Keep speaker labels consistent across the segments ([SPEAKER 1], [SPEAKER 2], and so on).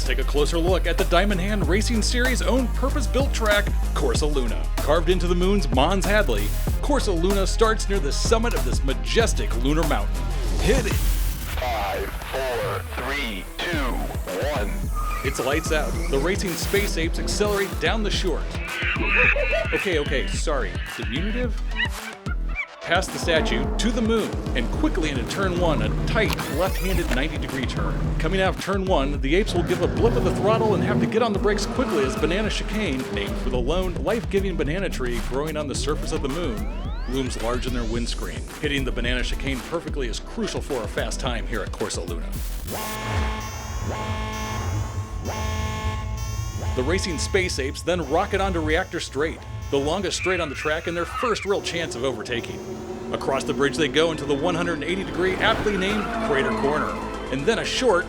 [SPEAKER 1] take a closer look at the DiamondHand Racing Series' own purpose-built track, Corsa Luna. Carved into the moon's Mons Hadley, Corsa Luna starts near the summit of this majestic lunar mountain. Hit it!
[SPEAKER 2] 5, 4, 3, 2, 1.
[SPEAKER 1] It's lights out. The racing space apes accelerate down the short. Okay, sorry. Diminutive? Past the statue, to the moon, and quickly into turn 1, a tight, left-handed 90-degree turn. Coming out of turn 1, the apes will give a blip of the throttle and have to get on the brakes quickly as Banana Chicane, named for the lone, life-giving banana tree growing on the surface of the moon, looms large in their windscreen. Hitting the Banana Chicane perfectly is crucial for a fast time here at Corsa Luna. The racing space apes then rocket onto Reactor Straight, the longest straight on the track and their first real chance of overtaking. Across the bridge they go into the 180-degree, aptly named Crater Corner, and then a short,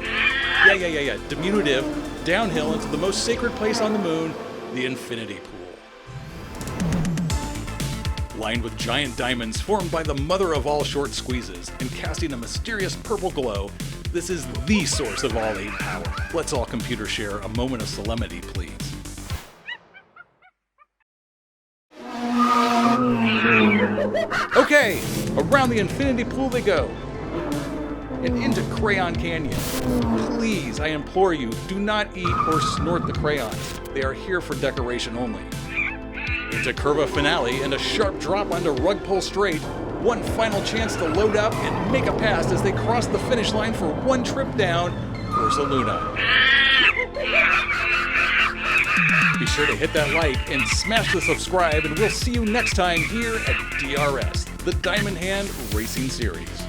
[SPEAKER 1] diminutive, downhill into the most sacred place on the moon, the Infinity Pool. Lined with giant diamonds formed by the mother of all short squeezes and casting a mysterious purple glow, this is the source of all ape power. Let's all computer share a moment of solemnity, please. Okay, around the Infinity Pool they go, and into Crayon Canyon. Please, I implore you, do not eat or snort the crayons. They are here for decoration only. Into Curva Finale and a sharp drop onto Rugpull Straight, one final chance to load up and make a pass as they cross the finish line for one trip down, Corsa Luna. Be sure to hit that like and smash the subscribe, and we'll see you next time here at DRS, the DiamondHand Racing Series.